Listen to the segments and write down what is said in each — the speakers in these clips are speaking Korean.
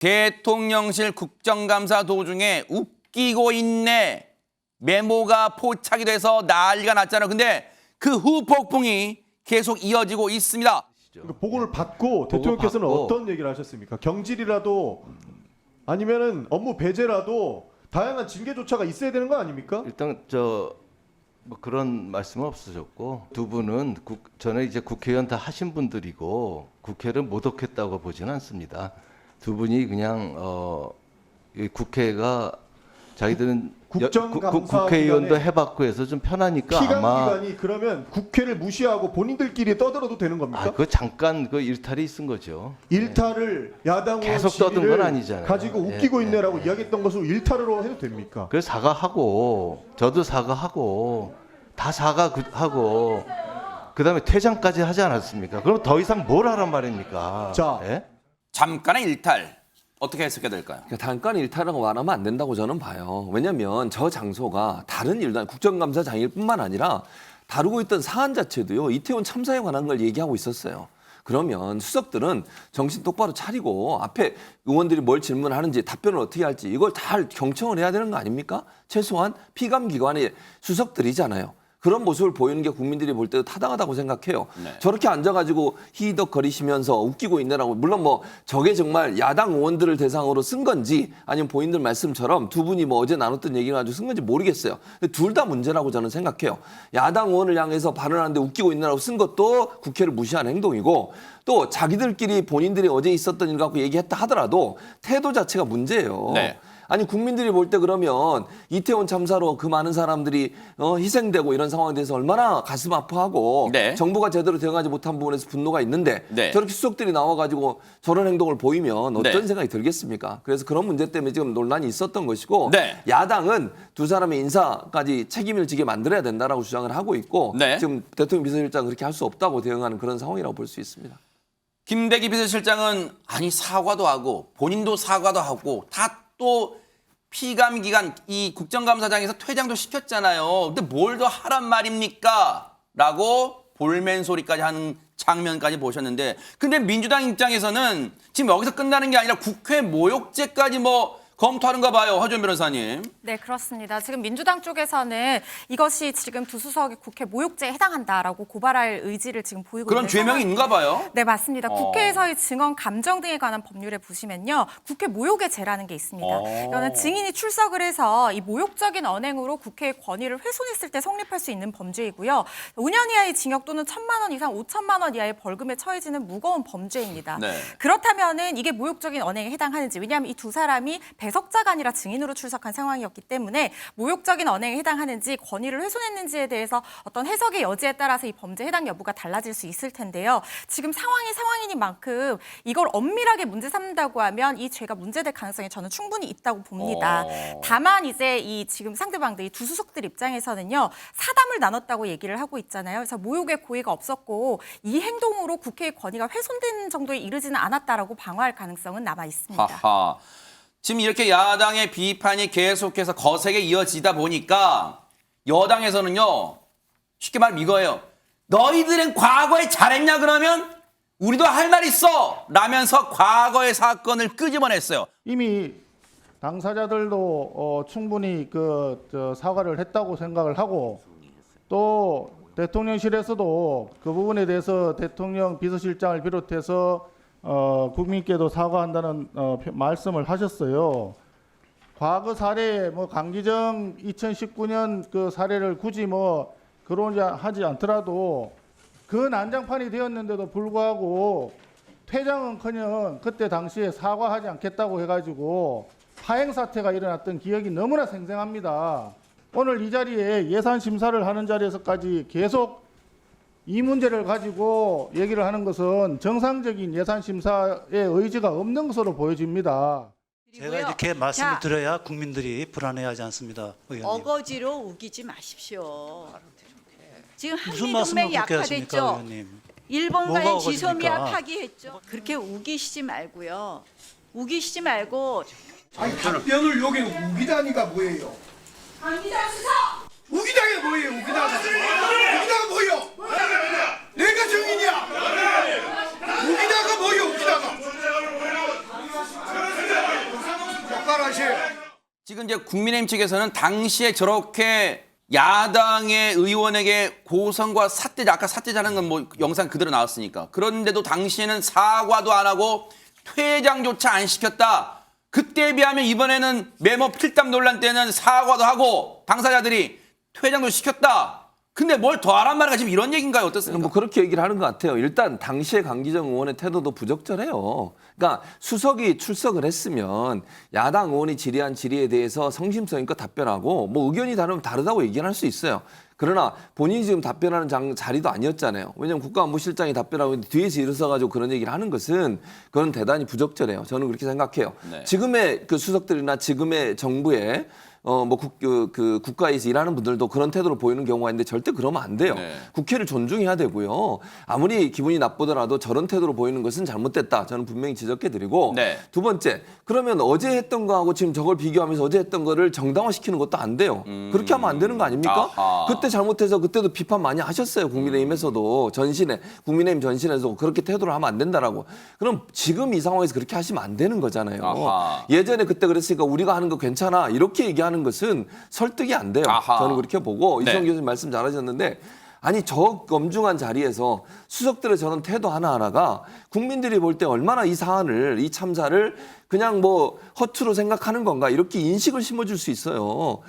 대통령실 국정감사 도중에 웃기고 있네 메모가 포착이 돼서 난리가 났잖아요. 근데 그 후폭풍이 계속 이어지고 있습니다. 그러니까 보고를 받고 대통령께서는 어떤 얘기를 하셨습니까? 경질이라도 아니면은 업무 배제라도 다양한 징계 조처가 있어야 되는 거 아닙니까? 일단 뭐 그런 말씀은 없으셨고, 두 분은 저는 이제 국회의원 다 하신 분들이고 국회를 모독했다고 보지는 않습니다. 두 분이 그냥 이 국회가 자기들은 국회의원도 해봤고 해서 좀 편하니까 아마 피감기관이 그러면 국회를 무시하고 본인들끼리 떠들어도 되는 겁니까? 그 잠깐 그 일탈이 있은 거죠. 일탈을 야당 계속 떠든 건 아니잖아요. 가지고 웃기고 있네라고 이야기했던 것을 일탈으로 해도 됩니까? 그래서 사과하고 저도 사과하고 다 사과하고 그다음에 퇴장까지 하지 않았습니까? 그럼 더 이상 뭘 하란 말입니까? 자, 예? 잠깐의 일탈 어떻게 해석해야 될까요? 잠깐 일탈이라고 말하면 안 된다고 저는 봐요. 왜냐하면 저 장소가 다른 일도 국정감사장일 뿐만 아니라 다루고 있던 사안 자체도요. 이태원 참사에 관한 걸 얘기하고 있었어요. 그러면 수석들은 정신 똑바로 차리고 앞에 의원들이 뭘 질문하는지 답변을 어떻게 할지 이걸 다 경청을 해야 되는 거 아닙니까? 최소한 피감기관의 수석들이잖아요. 그런 모습을 보이는 게 국민들이 볼 때도 타당하다고 생각해요. 네. 저렇게 앉아가지고 히덕거리시면서 웃기고 있네라고. 물론 뭐 저게 정말 야당 의원들을 대상으로 쓴 건지 아니면 본인들 말씀처럼 두 분이 뭐 어제 나눴던 얘기를 가지고 쓴 건지 모르겠어요. 근데 둘 다 문제라고 저는 생각해요. 야당 의원을 향해서 발언하는데 웃기고 있네라고 쓴 것도 국회를 무시하는 행동이고, 또 자기들끼리 본인들이 어제 있었던 일 갖고 얘기했다 하더라도 태도 자체가 문제예요. 네. 아니 국민들이 볼 때 그러면 이태원 참사로 그 많은 사람들이 희생되고 이런 상황에 대해서 얼마나 가슴 아파하고 네. 정부가 제대로 대응하지 못한 부분에서 분노가 있는데 네. 저렇게 수석들이 나와가지고 저런 행동을 보이면 어떤 네. 생각이 들겠습니까? 그래서 그런 문제 때문에 지금 논란이 있었던 것이고, 네. 야당은 두 사람의 인사까지 책임을 지게 만들어야 된다라고 주장을 하고 있고, 네. 지금 대통령 비서실장 그렇게 할 수 없다고 대응하는 그런 상황이라고 볼 수 있습니다. 김대기 비서실장은 아니 사과도 하고 본인도 사과도 하고 다 또 피감기관 이 국정감사장에서 퇴장도 시켰잖아요. 근데 뭘 더 하란 말입니까? 라고 볼멘 소리까지 하는 장면까지 보셨는데, 근데 민주당 입장에서는 지금 여기서 끝나는 게 아니라 국회 모욕죄까지 뭐 검토하는가 봐요. 허준 변호사님. 네, 그렇습니다. 지금 민주당 쪽에서는 이것이 지금 두 수석이 국회 모욕죄에 해당한다라고 고발할 의지를 지금 보이고 그런 있는 죄명이 있는가 봐요. 네, 맞습니다. 국회에서의 증언 감정 등에 관한 법률에 보시면요. 국회 모욕의 죄라는 게 있습니다. 이거는 증인이 출석을 해서 이 모욕적인 언행으로 국회의 권위를 훼손했을 때 성립할 수 있는 범죄이고요. 5년 이하의 징역 또는 1,000만 원 이상 5천만 원 이하의 벌금에 처해지는 무거운 범죄입니다. 네. 그렇다면은 이게 모욕적인 언행에 해당하는지, 왜냐하면 이 두 사람이 배석자가 아니라 증인으로 출석한 상황이었기 때문에 모욕적인 언행에 해당하는지 권위를 훼손했는지에 대해서 어떤 해석의 여지에 따라서 이 범죄 해당 여부가 달라질 수 있을 텐데요. 지금 상황이 상황인 만큼 이걸 엄밀하게 문제 삼는다고 하면 이 죄가 문제될 가능성이 저는 충분히 있다고 봅니다. 다만 이제 이 지금 상대방들 이 두 수석들 입장에서는요, 사담을 나눴다고 얘기를 하고 있잖아요. 그래서 모욕의 고의가 없었고 이 행동으로 국회의 권위가 훼손된 정도에 이르지는 않았다라고 방어할 가능성은 남아 있습니다. 하하. 지금 이렇게 야당의 비판이 계속해서 거세게 이어지다 보니까 여당에서는요, 쉽게 말하면 이거예요. 너희들은 과거에 잘했냐 그러면 우리도 할 말 있어 라면서 과거의 사건을 끄집어냈어요. 이미 당사자들도 충분히 사과를 했다고 생각을 하고, 또 대통령실에서도 그 부분에 대해서 대통령 비서실장을 비롯해서 국민께도 사과한다는 말씀을 하셨어요. 과거 사례 강기정 2019년 그 사례를 굳이 거론하지 않더라도 그 난장판이 되었는데도 불구하고 퇴장은커녕 그때 당시에 사과하지 않겠다고 해가지고 파행 사태가 일어났던 기억이 너무나 생생합니다. 오늘 이 자리에 예산 심사를 하는 자리에서까지 계속 이 문제를 가지고 얘기를 하는 것은 정상적인 예산 심사의 의지가 없는 것으로 보여집니다. 제가 이렇게 말씀을 드려야 국민들이 불안해하지 않습니다, 의원님. 어거지로 우기지 마십시오. 지금 무슨 말씀을 한미동맹 그렇게 하십니까, 약화됐죠. 의원님? 일본과의 뭐가 지소미아 어거지입니까? 파기했죠. 그렇게 우기시지 말고요. 우기시지 말고. 아니 답변을 여기 우기다니까 뭐예요? 우기다가 뭐예요? 우기다가 뭐예요? 내가 증인이야. 우기다가 뭐예요? 우기다가 사과하세요. 지금 이제 국민의힘 측에서는 당시에 저렇게 야당의 의원에게 고성과 삿대질, 아까 삿대질하는 건 뭐 영상 그대로 나왔으니까. 그런데도 당시에는 사과도 안 하고 퇴장조차 안 시켰다. 그때에 비하면 이번에는 메모 필담 논란 때는 사과도 하고 당사자들이 퇴장도 시켰다. 근데 뭘 더 하란 말인가 지금 이런 얘기인가요? 어떻습니까? 뭐 그렇게 얘기를 하는 것 같아요. 일단 당시에 강기정 의원의 태도도 부적절해요. 그러니까 수석이 출석을 했으면 야당 의원이 질의한 질의에 대해서 성심성의껏 답변하고 뭐 의견이 다르면 다르다고 얘기를 할 수 있어요. 그러나 본인이 지금 답변하는 자리도 아니었잖아요. 왜냐하면 국가안보실장이 답변하고 있는데 뒤에서 일어서가지고 그런 얘기를 하는 것은 그건 대단히 부적절해요. 저는 그렇게 생각해요. 네. 지금의 그 수석들이나 지금의 정부의 국가에서 일하는 분들도 그런 태도를 보이는 경우가 있는데 절대 그러면 안 돼요. 네. 국회를 존중해야 되고요. 아무리 기분이 나쁘더라도 저런 태도로 보이는 것은 잘못됐다. 저는 분명히 지적해드리고 네. 두 번째, 그러면 어제 했던 거하고 지금 저걸 비교하면서 어제 했던 거를 정당화시키는 것도 안 돼요. 그렇게 하면 안 되는 거 아닙니까? 아하. 그때 잘못해서 그때도 비판 많이 하셨어요. 국민의힘에서도 국민의힘 전신에서 그렇게 태도를 하면 안 된다라고. 그럼 지금 이 상황에서 그렇게 하시면 안 되는 거잖아요. 아하. 예전에 그때 그랬으니까 우리가 하는 거 괜찮아 이렇게 얘기하는 것은 설득이 안 돼요. 아하. 저는 그렇게 보고 네. 이성 교수님 말씀 잘하셨는데 아니 저 엄중한 자리에서 수석들의 저런 태도 하나하나가 국민들이 볼 때 얼마나 이 사안을 이 참사를 그냥 뭐 허투루 생각하는 건가 이렇게 인식을 심어줄 수 있어요.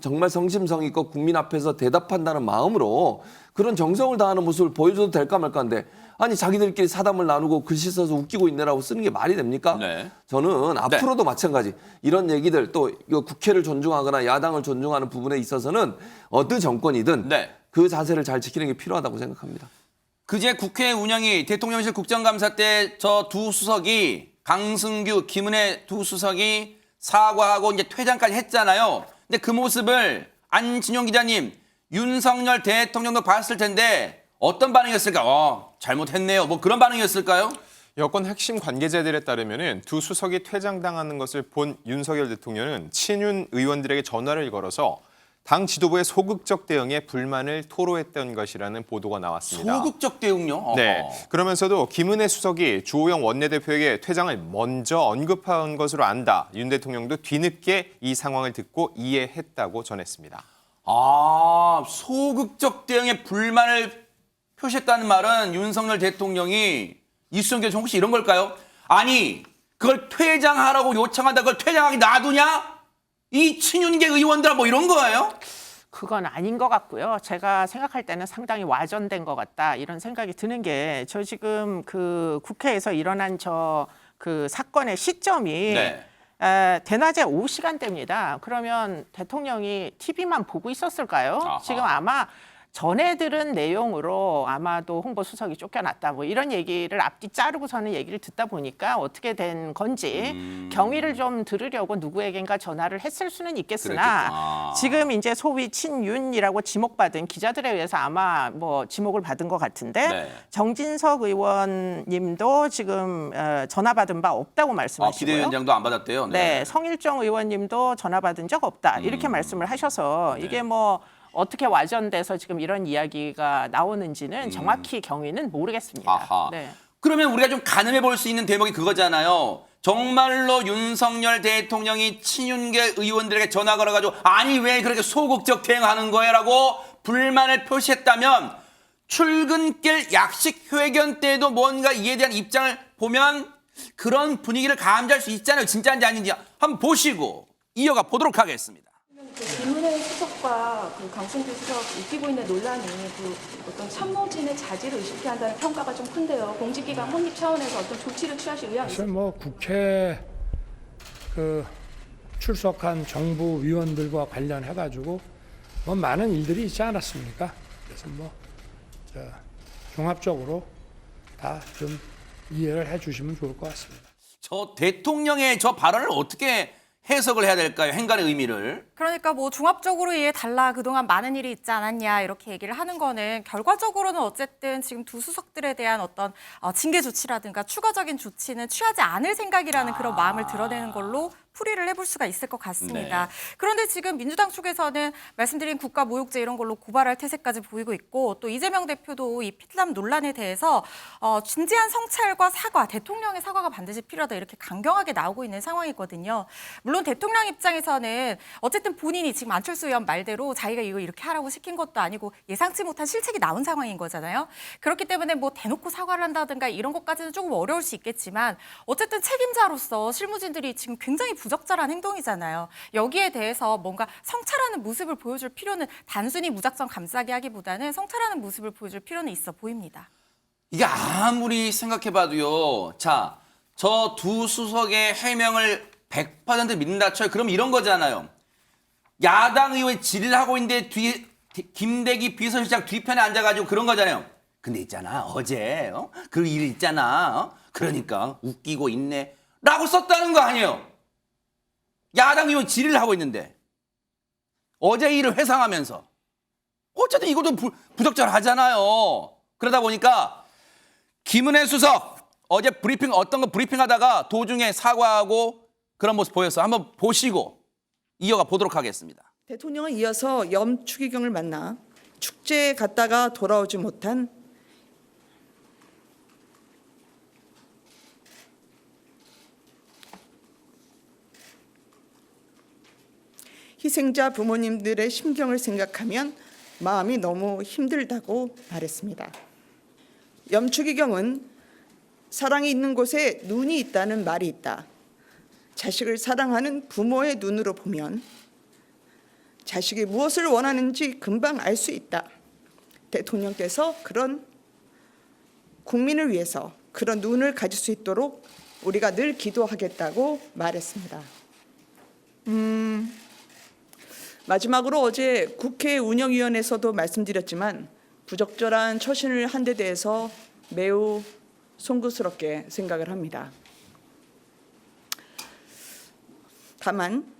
정말 성심성의껏 국민 앞에서 대답한다는 마음으로 그런 정성을 다하는 모습을 보여줘도 될까 말까인데 아니 자기들끼리 사담을 나누고 글씨 써서 웃기고 있네라고 쓰는 게 말이 됩니까? 네. 저는 앞으로도 마찬가지 이런 얘기들 또 이거 국회를 존중하거나 야당을 존중하는 부분에 있어서는 어느 정권이든 네. 그 자세를 잘 지키는 게 필요하다고 생각합니다. 그제 국회 운영이 대통령실 국정감사 때 저 두 수석이 강승규, 김은혜 두 수석이 사과하고 이제 퇴장까지 했잖아요. 근데 그 모습을 안진용 기자님, 윤석열 대통령도 봤을 텐데 어떤 반응이었을까? 잘못했네요. 뭐 그런 반응이었을까요? 여권 핵심 관계자들에 따르면 두 수석이 퇴장당하는 것을 본 윤석열 대통령은 친윤 의원들에게 전화를 걸어서 당 지도부의 소극적 대응에 불만을 토로했던 것이라는 보도가 나왔습니다. 소극적 대응요? 네. 그러면서도 김은혜 수석이 주호영 원내대표에게 퇴장을 먼저 언급한 것으로 안다. 윤 대통령도 뒤늦게 이 상황을 듣고 이해했다고 전했습니다. 아, 소극적 대응에 불만을 표시했다는 말은 윤석열 대통령이 이수정 교수 혹시 이런 걸까요? 아니, 그걸 퇴장하라고 요청한다. 그걸 퇴장하게 놔두냐? 이 친윤계 의원들 뭐 이런 거예요? 그건 아닌 것 같고요. 제가 생각할 때는 상당히 와전된 것 같다 이런 생각이 드는 게 저 지금 그 국회에서 일어난 그 사건의 시점이 네. 대낮에 오후 시간대입니다. 그러면 대통령이 TV만 보고 있었을까요? 아하. 지금 아마 전에 들은 내용으로 아마도 홍보수석이 쫓겨났다 뭐 이런 얘기를 앞뒤 자르고서는 얘기를 듣다 보니까 어떻게 된 건지 경위를 좀 들으려고 누구에겐가 전화를 했을 수는 있겠으나 그랬겠구나. 지금 이제 소위 친윤이라고 지목받은 기자들에 의해서 아마 뭐 지목을 받은 것 같은데 네. 정진석 의원님도 지금 전화 받은 바 없다고 말씀하시고요. 비대위원장도 안 받았대요. 네, 성일정 의원님도 전화 받은 적 없다 이렇게 말씀을 하셔서 이게 뭐 어떻게 와전돼서 지금 이런 이야기가 나오는지는 정확히 경위는 모르겠습니다. 아하. 네. 그러면 우리가 좀 가늠해 볼 수 있는 대목이 그거잖아요. 정말로 윤석열 대통령이 친윤계 의원들에게 전화 걸어가지고 아니 왜 그렇게 소극적 대응하는 거야라고 불만을 표시했다면 출근길 약식 회견 때도 뭔가 이에 대한 입장을 보면 그런 분위기를 감지할 수 있잖아요. 진짜인지 아닌지 한번 보시고 이어가 보도록 하겠습니다. 김은혜 수석과 그 강승규 수석 웃기고 있는 논란이 그 어떤 참모진의 자질을 의식케 한다는 평가가 좀 큰데요. 공직기관 확립 차원에서 어떤 조치를 취하실 의향이 있습니까? 뭐 국회 그 출석한 정부 위원들과 관련해가지고 뭐 많은 일들이 있지 않았습니까? 그래서 뭐 종합적으로 다 좀 이해를 해주시면 좋을 것 같습니다. 저 대통령의 저 발언을 어떻게 해석을 해야 될까요? 행간의 의미를. 그러니까 뭐 종합적으로 이해달라 그동안 많은 일이 있지 않았냐 이렇게 얘기를 하는 거는 결과적으로는 어쨌든 지금 두 수석들에 대한 어떤 징계 조치라든가 추가적인 조치는 취하지 않을 생각이라는 그런 마음을 드러내는 걸로 풀이를 해볼 수가 있을 것 같습니다. 네. 그런데 지금 민주당 쪽에서는 말씀드린 국가모욕죄 이런 걸로 고발할 태세까지 보이고 있고 또 이재명 대표도 이 피땀 논란에 대해서 진지한 성찰과 사과, 대통령의 사과가 반드시 필요하다 이렇게 강경하게 나오고 있는 상황이거든요. 물론 대통령 입장에서는 어쨌든 본인이 지금 안철수 의원 말대로 자기가 이거 이렇게 하라고 시킨 것도 아니고 예상치 못한 실책이 나온 상황인 거잖아요. 그렇기 때문에 뭐 대놓고 사과를 한다든가 이런 것까지는 조금 어려울 수 있겠지만 어쨌든 책임자로서 실무진들이 지금 굉장히 부적절한 행동이잖아요. 여기에 대해서 뭔가 성찰하는 모습을 보여줄 필요는 단순히 무작정 감싸게 하기보다는 성찰하는 모습을 보여줄 필요는 있어 보입니다. 이게 아무리 생각해봐도요. 자, 저 두 수석의 해명을 100% 믿는다 쳐요. 그럼 이런 거잖아요. 야당 의원이 질의를 하고 있는데 뒤에 김대기 비서실장 뒤편에 앉아가지고 그런 거잖아요. 근데 있잖아 어제 그 일 있잖아 그러니까 웃기고 있네 라고 썼다는 거 아니에요. 야당 의원 질의를 하고 있는데 어제 일을 회상하면서 어쨌든 이것도 부적절하잖아요. 그러다 보니까 김은혜 수석 어제 브리핑 어떤 거 브리핑하다가 도중에 사과하고 그런 모습 보였어. 한번 보시고 이어가 보도록 하겠습니다. 대통령은 이어서 염추기경을 만나 축제에 갔다가 돌아오지 못한 희생자 부모님들의 심경을 생각하면 마음이 너무 힘들다고 말했습니다. 염추기경은 사랑이 있는 곳에 눈이 있다는 말이 있다. 자식을 사랑하는 부모의 눈으로 보면 자식이 무엇을 원하는지 금방 알 수 있다. 대통령께서 그런 국민을 위해서 그런 눈을 가질 수 있도록 우리가 늘 기도하겠다고 말했습니다. 마지막으로 어제 국회 운영위원회에서도 말씀드렸지만 부적절한 처신을 한 데 대해서 매우 송구스럽게 생각을 합니다. 다만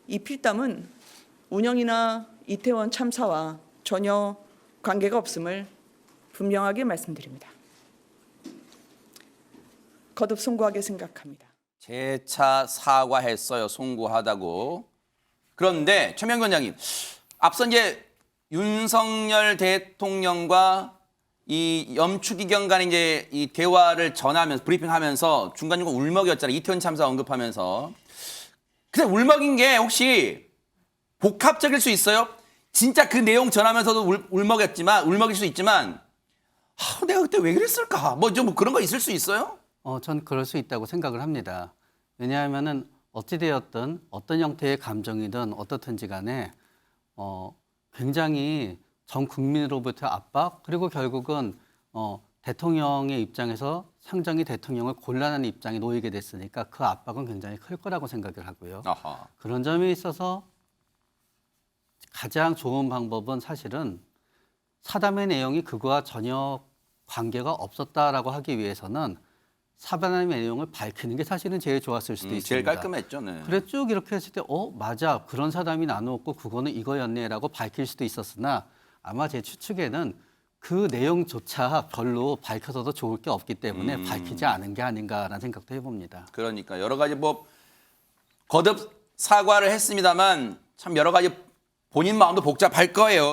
이 필담은 운영이나 이태원 참사와 전혀 관계가 없음을 분명하게 말씀드립니다. 거듭 송구하게 생각합니다. 재차 사과했어요. 송구하다고. 그런데 최명근 원장님, 앞서 이제 윤석열 대통령과 이 염추기경 간의 이제 이 대화를 전하면서 브리핑하면서 중간중간 울먹였잖아요. 이태원 참사 언급하면서. 근데 울먹인 게 혹시 복합적일 수 있어요? 진짜 그 내용 전하면서도 울먹일 수 있지만 내가 그때 왜 그랬을까? 뭐 좀 그런 거 있을 수 있어요? 전 그럴 수 있다고 생각을 합니다. 왜냐하면은 어찌되었든 어떤 형태의 감정이든 어떻든지 간에 굉장히 전 국민으로부터 압박 그리고 결국은 대통령의 입장에서 상정이 대통령을 곤란한 입장에 놓이게 됐으니까 그 압박은 굉장히 클 거라고 생각을 하고요. 아하. 그런 점에 있어서 가장 좋은 방법은 사실은 사담의 내용이 그거와 전혀 관계가 없었다라고 하기 위해서는 사담의 내용을 밝히는 게 사실은 제일 좋았을 수도 있습니다. 제일 깔끔했죠. 네. 그래 쭉 이렇게 했을 때 맞아 그런 사담이 나누었고 그거는 이거였네라고 밝힐 수도 있었으나 아마 제 추측에는 그 내용조차 별로 밝혀서도 좋을 게 없기 때문에 밝히지 않은 게 아닌가라는 생각도 해봅니다. 그러니까 여러 가지 뭐 거듭 사과를 했습니다만 참 여러 가지 본인 마음도 복잡할 거예요.